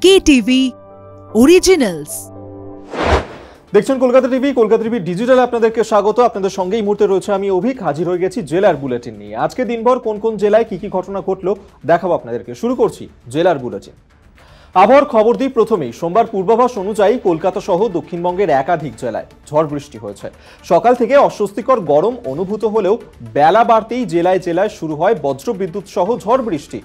KTV Originals। দেখছেন Kolkata TV ডিজিটালে আপনাদেরকে স্বাগত। আপনাদের সঙ্গে এই মুহূর্তে রয়েছে আমি অভিক, হাজির হয়ে গেছি জেলার বুলেটিন নিয়ে। আজকে দিনভর কোন কোন জেলায় কি কি ঘটনা ঘটলো দেখাবো আপনাদেরকে। শুরু করছি জেলার বুলেটিন। আবহাওয়ার খবর দিই প্রথমেই। সোমবার পূর্বাভাস অনুযায়ী কলকাতা সহ দক্ষিণবঙ্গের একাধিক জেলায় ঝড় বৃষ্টি হয়েছে। সকাল থেকে অস্বস্তিকর গরম অনুভূত হলেও বেলা বাড়তেই জেলায় জেলায় শুরু হয় বজ্রবিদ্যুৎ সহ ঝড় বৃষ্টি।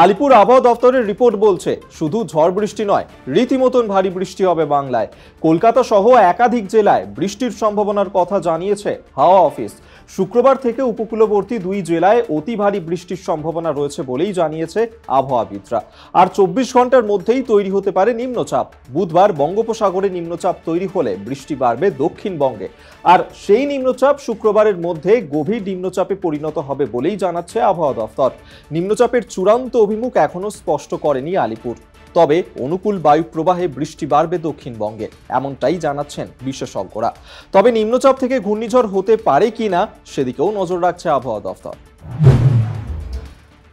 আলিপুর আবহাওয়া দপ্তরের রিপোর্ট বলছে শুধু ঝড় বৃষ্টি নয়, রীতিমতন ভারী বৃষ্টি হবে বাংলায়। কলকাতা সহ একাধিক জেলায় বৃষ্টির সম্ভাবনার কথা জানিয়েছে হাওয়া অফিস। শুক্রবার থেকে উপকূলবর্তী দুই জেলায় অতি ভারী বৃষ্টির সম্ভাবনা রয়েছে বলেই জানিয়েছে আবহাওয়াবিদরা। আর 24 ঘন্টার মধ্যেই তৈরি হতে পারে নিম্নচাপ। বুধবার বঙ্গোপসাগরে নিম্নচাপ তৈরি হলে বৃষ্টি বাড়বে দক্ষিণবঙ্গে। আর সেই নিম্নচাপ শুক্রবারের মধ্যে গভীর নিম্নচাপে পরিণত হবে বলেই জানাচ্ছে আবহাওয়া দফতর। নিম্নচাপের চূড়ান্ত অভিমুখ এখনো স্পষ্ট করেনি আলিপুর, তবে অনুকূল বায়ু প্রবাহে বৃষ্টি বাড়বে দক্ষিণবঙ্গে, এমনটাই জানাচ্ছেন বিশেষজ্ঞরা। তবে নিম্নচাপ থেকে ঘূর্ণিঝড় হতে পারে কিনা সেদিকেও নজর রাখছে আবহাওয়া দফতর।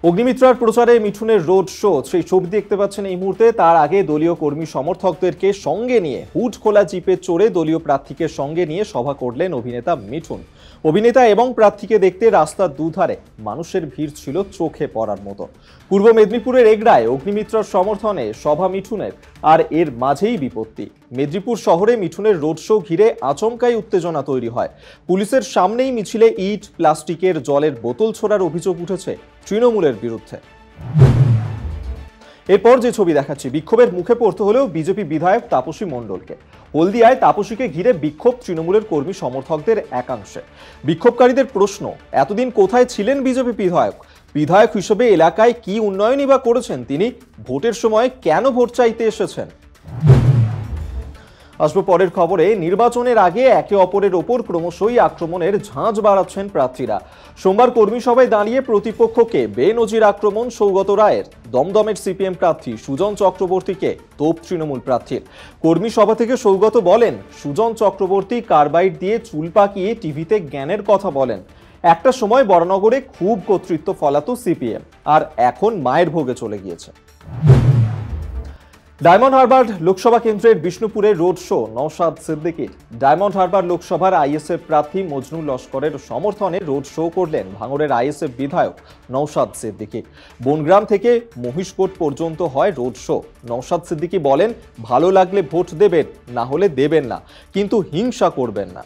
অগ্নিমিত্রার প্রচারে মিঠুনের রোড শো, সেই ছবি দেখতে পাচ্ছেন এই মুহূর্তে। তার আগে দলীয় কর্মী সমর্থকদেরকে সঙ্গে নিয়ে হুড খোলা জিপে চড়ে দলীয় প্রার্থীকে সঙ্গে নিয়ে সভা করলেন অভিনেতা মিঠুন। অভিনেতা এবং প্রার্থীকে দেখতে রাস্তার দুধারে মানুষের ভিড় ছিল চোখে পড়ার মতো। পূর্ব মেদিনীপুরের এগরায় অগ্নিমিত্রার সমর্থনে সভা মিঠুনের, আর এর মাঝেই বিপত্তি। মেদিনীপুর শহরে মিঠুনের রোড শো ঘিরে আচমকাই উত্তেজনা তৈরি হয়। পুলিশের সামনেই মিছিলে ইট, প্লাস্টিকের জলের বোতল ছোড়ার অভিযোগ উঠেছে তৃণমূলের বিরুদ্ধে। এরপর যে ছবি দেখাচ্ছি, বিক্ষোভের মুখে পড়তে হলেও বিজেপি বিধায়ক তাপসী মণ্ডলকে। হলদিয়ায় তাপসীকে ঘিরে বিক্ষোভ তৃণমূলের কর্মী সমর্থকদের একাংশে। বিক্ষোভকারীদের প্রশ্ন, এতদিন কোথায় ছিলেন বিজেপি বিধায়ক? বিধায়ক হিসেবে এলাকায় কি উন্নয়নই বা করেছেন তিনি? ভোটের সময় কেন ভোট চাইতে এসেছেন? আসবো পরের খবরে। নির্বাচনের আগে একে অপরের ওপর ক্রমশই আক্রমণের ঝাঁজ বাড়াচ্ছেন প্রার্থীরা। সোমবার কর্মী সভায় দাঁড়িয়ে প্রতিপক্ষকে বেনজির আক্রমণ সৌগত রায়ের। দমদমের সিপিএম প্রার্থী সুজন চক্রবর্তীকে তোপ তৃণমূল প্রার্থীর। কর্মী সভা থেকে সৌগত বলেন, সুজন চক্রবর্তী কার্বাইড দিয়ে চুল পাকিয়ে টিভিতে জ্ঞানের কথা বলেন। একটা সময় বরানগরে খুব কর্তৃত্ব ফলাতো সিপিএম, আর এখন মায়ের ভোগে চলে গিয়েছে। ডায়মন্ড হারবার লোকসভা কেন্দ্রের বিষ্ণুপুরে রোড শো নওশাদ সিদ্দিকীর। ডায়মন্ড হারবার লোকসভার আইএসএফ প্রার্থী মজনু লস্করের সমর্থনে রোড শো করলেন ভাঙড়ের আইএসএফ বিধায়ক নওশাদ সিদ্দিকী। বনগ্রাম থেকে মহিষকোট পর্যন্ত হয় রোড শো। নওশাদ সিদ্দিকী বলেন, ভালো লাগলে ভোট দেবেন, না হলে দেবেন না, কিন্তু হিংসা করবেন না।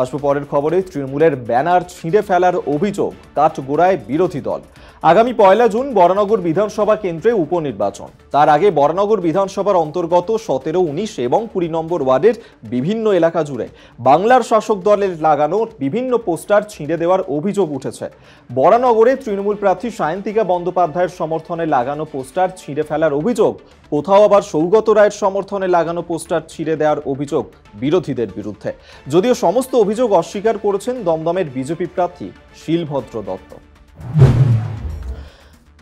আসবো পরের খবরে। তৃণমূলের ব্যানার ছিঁড়ে ফেলার অভিযোগ, কাঠগোড়ায় বিরোধী দল। আগামী 1 জুন বরানগর বিধানসভা কেন্দ্রে উপনির্বাচন। তার আগে বরানগর বিধানসভার অন্তর্গত 17, 19 এবং 20 নম্বর ওয়ার্ডের বিভিন্ন এলাকা জুড়ে বাংলার শাসক দলের লাগানো বিভিন্ন পোস্টার ছিঁড়ে দেওয়ার অভিযোগ উঠেছে। বরানগরে তৃণমূল প্রার্থী সায়ন্তিকা বন্দ্যোপাধ্যায়ের সমর্থনে লাগানো পোস্টার ছিঁড়ে ফেলার অভিযোগ, কোথাও আবার সৌগত রায়ের সমর্থনে লাগানো পোস্টার ছিঁড়ে দেওয়ার অভিযোগ বিরোধীদের বিরুদ্ধে। যদিও সমস্ত অভিযোগ অস্বীকার করেছেন দমদমের বিজেপি প্রার্থী শিলভদ্র দত্ত।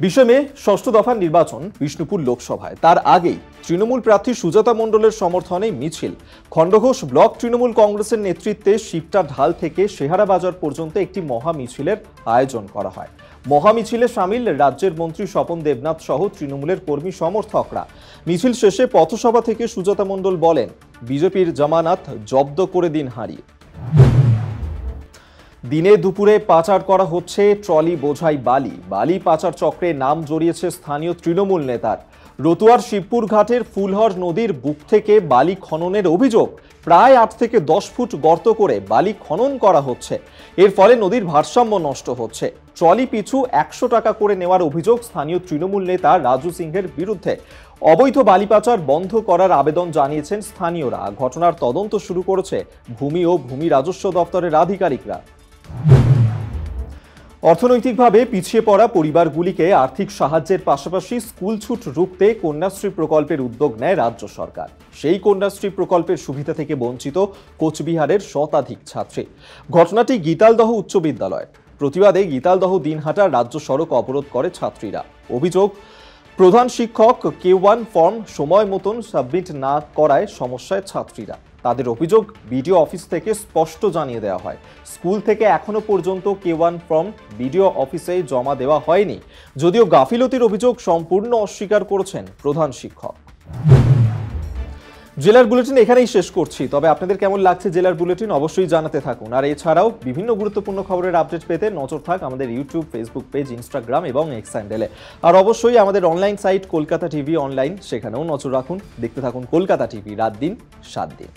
20 মে 6ষ্ঠ দফার নির্বাচন বিষ্ণুপুর লোকসভায়। তার আগেই তৃণমূল প্রার্থী সুজাতা মণ্ডলের সমর্থনে মিছিল। খণ্ডঘোষ ব্লক তৃণমূল কংগ্রেসের নেতৃত্বে শিবটা ঢাল থেকে শেহারা বাজার পর্যন্ত একটি মহা মিছিলের আয়োজন করা হয়। মহা মিছিলে সামিল রাজ্যের মন্ত্রী স্বপন দেবনাথ সহ তৃণমূলের কর্মী সমর্থকরা। মিছিল শেষে পথসভা থেকে সুজাতা মণ্ডল বলেন, বিজেপির জামানত জব্দ করে দিন হারিয়ে। দিনে দুপুরে পাচার করা হচ্ছে ট্রলি বোঝাই বালি পাচার চক্রে নাম জড়িয়েছে স্থানীয় তৃণমূল নেতার। রতুয়ার শিবপুর ঘাটের ফুলহর নদীর বুক থেকে বালি খননের অভিযোগ। প্রায় 8 থেকে 10 ফুট গর্ত করে বালি খনন করা হচ্ছে। এর ফলে নদীর ভারসাম্য নষ্ট হচ্ছে। ট্রলি পিছু 100 টাকা করে নেওয়ার অভিযোগ স্থানীয় তৃণমূল নেতা রাজু সিংহের বিরুদ্ধে। অবৈধ বালি পাচার বন্ধ করার আবেদন জানিয়েছেন স্থানীয়রা। ঘটনার তদন্ত শুরু করেছে ভূমি ও ভূমি রাজস্ব দপ্তরের আধিকারিকরা। অর্থনৈতিকভাবে পিছিয়ে পড়া পরিবারগুলিকে আর্থিক সাহায্যের পাশাপাশি স্কুল ছুট রুখতে কন্যাশ্রী প্রকল্পের উদ্যোগ নেয় রাজ্য সরকার। সেই কন্যাশ্রী প্রকল্পের সুবিধা থেকে বঞ্চিত কোচবিহারের শতাধিক ছাত্রী। ঘটনাটি গীতালদহ উচ্চ বিদ্যালয়। প্রতিবাদে গীতালদহ দিনহাটা রাজ্য সড়ক অবরোধ করে ছাত্রীরা। অভিযোগ, প্রধান শিক্ষক K1 ফর্ম সময় মতন সাবমিট না করায় সমস্যায় ছাত্রীরা। তাদের অভিযোগ বিডিও অফিস থেকে স্পষ্ট জানিয়ে দেওয়া হয় স্কুল থেকে এখনো পর্যন্ত K1 ফর্ম বিডিও অফিসে জমা দেওয়া হয়নি, যদিও গাফিলতির অভিযোগ সম্পূর্ণ অস্বীকার করেছেন প্রধান শিক্ষক। জেলার বুলেটিন এখানেই শেষ করছি, তবে আপনাদের কেমন লাগছে জেলার বুলেটিন অবশ্যই জানাতে থাকুন। আর এছাড়াও বিভিন্ন গুরুত্বপূর্ণ খবরের আপডেট পেতে নজর থাক আমাদের ইউটিউব, ফেসবুক পেজ, ইনস্টাগ্রাম এবং এক্স হ্যান্ডেলে। আর অবশ্যই আমাদের online site Kolkata TV online, সেখানেও নজর রাখুন। দেখতে থাকুন কলকাতা টিভি, রাত দিন 7 দিন।